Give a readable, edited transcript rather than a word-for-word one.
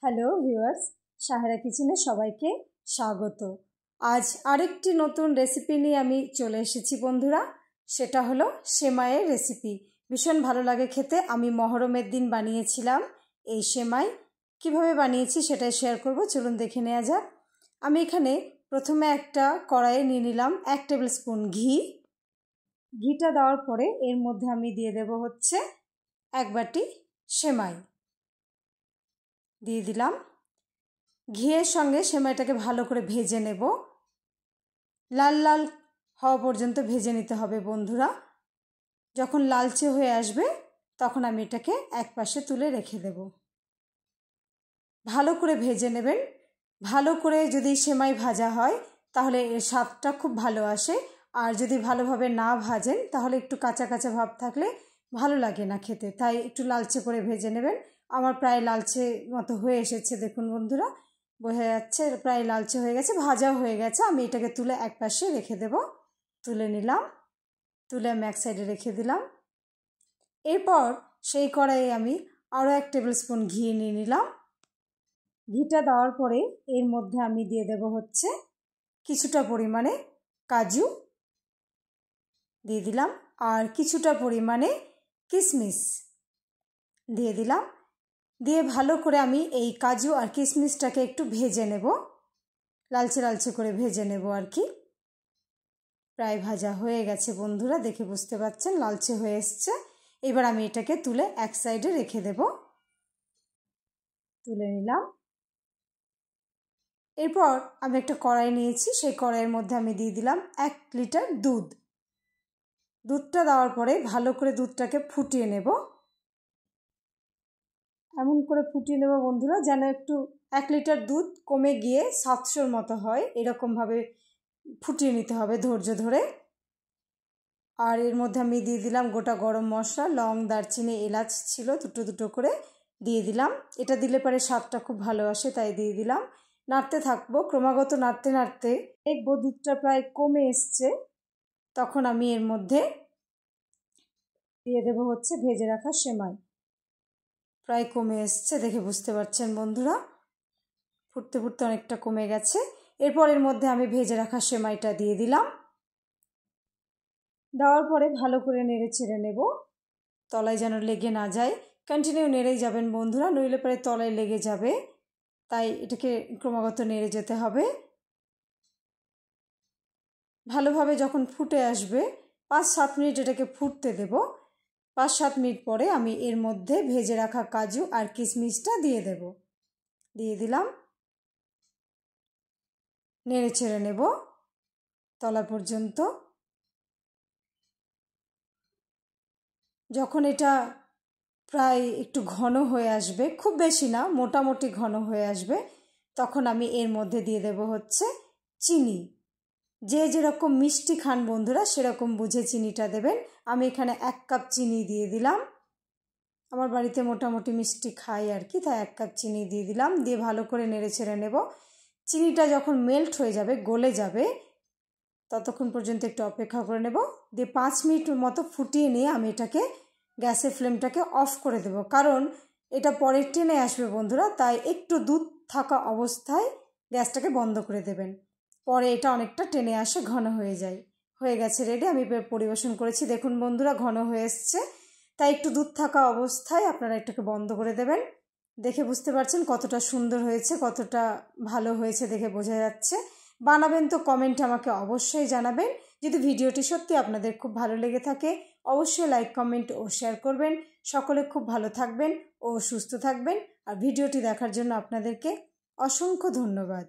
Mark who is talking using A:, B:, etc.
A: Hello viewers, Sahera কিচেনে সবাইকে স্বাগত। আজ আরেকটি নতুন রেসিপি নিয়ে আমি চলে এসেছি বন্ধুরা। সেটা হলো সেমাইয়ের রেসিপি। ভীষণ ভালো লাগে খেতে। আমি মহরমের দিন বানিয়েছিলাম এই সেমাই। কিভাবে বানিয়েছি সেটাই শেয়ার করব, চলুন দেখে নেওয়া যাক। আমি এখানে প্রথমে একটা কড়াইয়ে নিয়ে নিলাম 1 টেবিল স্পুন ঘি। ঘিটা দেওয়ার পরে এর মধ্যে আমি দিয়ে দেব হচ্ছে 1 বাটি সেমাই দিয়ে দিলাম। ঘিয়ের সঙ্গে সেমাইটাকে ভালো করে ভেজে নেব, লাল লাল হওয়া পর্যন্ত ভেজে নিতে হবে বন্ধুরা। যখন লালচে হয়ে আসবে তখন আমি এটাকে এক পাশে তুলে রেখে দেব। ভালো করে ভেজে নেবেন। ভালো করে যদি সেমাই ভাজা হয় তাহলে এর স্বাদটা খুব ভালো আসে, আর যদি ভালোভাবে না ভাজেন তাহলে একটু কাঁচা কাঁচা ভাব থাকলে ভালো লাগে না খেতে। তাই একটু লালচে করে ভেজে নেবেন। আমার প্রায় লালচে মতো হয়ে এসেছে, দেখুন বন্ধুরা, বোঝা যাচ্ছে প্রায় লালচে হয়ে গেছে, ভাজাও হয়ে গেছে। আমি এটাকে তুলে এক পাশে রেখে দেব। তুলে নিলাম, তুলে আমি এক সাইডে রেখে দিলাম। এরপর সেই কড়াইয়ে আমি আরও 1 টেবিল স্পুন ঘি নিয়ে নিলাম। ঘিটা দেওয়ার পরে এর মধ্যে আমি দিয়ে দেব হচ্ছে কিছুটা পরিমাণে কাজু দিয়ে দিলাম, আর কিছুটা পরিমাণে কিশমিশ দিয়ে দিলাম। দিয়ে ভালো করে আমি এই কাজু আর কিশমিশটাকে একটু ভেজে নেব, লালচে লালচে করে ভেজে নেব আর কি। প্রায় ভাজা হয়ে গেছে বন্ধুরা, দেখে বুঝতে পারছেন লালচে হয়ে এসছে। এবার আমি এটাকে তুলে এক সাইডে রেখে দেব। তুলে নিলাম। এরপর আমি একটা কড়াই নিয়েছি, সেই কড়াইয়ের মধ্যে আমি দিয়ে দিলাম 1 লিটার দুধ। দুধটা দেওয়ার পরে ভালো করে দুধটাকে ফুটিয়ে নেব। এমন করে ফুটিয়ে নেব বন্ধুরা যেন একটু 1 লিটার দুধ কমে গিয়ে 700-র মতো হয়, এরকমভাবে ফুটিয়ে নিতে হবে ধৈর্য ধরে। আর এর মধ্যে আমি দিয়ে দিলাম গোটা গরম মশলা, লং, দারচিনি, এলাচ ছিল দুটো দুটো করে দিয়ে দিলাম। এটা দিলে পরে স্বাদটা খুব ভালো আসে, তাই দিয়ে দিলাম। নাড়তে থাকবো, ক্রমাগত নাড়তে নাড়তে দেখবো দুধটা প্রায় কমে এসছে। তখন আমি এর মধ্যে দিয়ে দেব হচ্ছে ভেজে রাখা সেমাই। প্রায় কমে এসছে, দেখে বুঝতে পারছেন বন্ধুরা, ফুটতে ফুটতে অনেকটা কমে গেছে। এরপর এর মধ্যে আমি ভেজে রাখা সেমাইটা দিয়ে দিলাম। দেওয়ার পরে ভালো করে নেড়ে চেড়ে নেব, তলায় যেন লেগে না যায়। কন্টিনিউ নেড়েই যাবেন বন্ধুরা, নইলে পরে তলায় লেগে যাবে, তাই এটাকে ক্রমাগত নেড়ে যেতে হবে। ভালোভাবে যখন ফুটে আসবে 5-7 মিনিট এটাকে ফুটতে দেব। 5-7 মিনিট পরে আমি এর মধ্যে ভেজে রাখা কাজু আর কিশমিশটা দিয়ে দেব। দিয়ে দিলাম, নেড়ে ছেড়ে নেব তলা পর্যন্ত। যখন এটা প্রায় একটু ঘন হয়ে আসবে, খুব বেশি না, মোটামুটি ঘন হয়ে আসবে, তখন আমি এর মধ্যে দিয়ে দেব হচ্ছে চিনি। যে যেরকম মিষ্টি খান বন্ধুরা সেরকম বুঝে চিনিটা দেবেন। আমি এখানে 1 কাপ চিনি দিয়ে দিলাম। আমার বাড়িতে মোটামুটি মিষ্টি খাই আর কি, তাই 1 কাপ চিনি দিয়ে দিলাম। দিয়ে ভালো করে নেড়ে ছেড়ে নেব। চিনিটা যখন মেল্ট হয়ে যাবে, গলে যাবে, ততক্ষণ পর্যন্ত একটু অপেক্ষা করে নেব। দিয়ে 5 মিনিট মতো ফুটিয়ে নিয়ে আমি এটাকে গ্যাসের ফ্লেমটাকে অফ করে দেব, কারণ এটা পরে টেনে আসবে বন্ধুরা, তাই একটু দুধ থাকা অবস্থায় গ্যাসটাকে বন্ধ করে দেবেন। পরে এটা অনেকটা টেনে আসে, ঘন হয়ে যায়। হয়ে গেছে রেডি, আমি পরিবেশন করেছি। দেখুন বন্ধুরা ঘন হয়ে এসছে, তাই একটু দুধ থাকা অবস্থায় আপনারা এটাকে বন্ধ করে দেবেন। দেখে বুঝতে পারছেন কতটা সুন্দর হয়েছে, কতটা ভালো হয়েছে দেখে বোঝা যাচ্ছে। বানাবেন তো কমেন্টে আমাকে অবশ্যই জানাবেন। যদি ভিডিওটি সত্যি আপনাদের খুব ভালো লেগে থাকে অবশ্যই লাইক, কমেন্ট ও শেয়ার করবেন। সকলে খুব ভালো থাকবেন ও সুস্থ থাকবেন। আর ভিডিওটি দেখার জন্য আপনাদেরকে অসংখ্য ধন্যবাদ।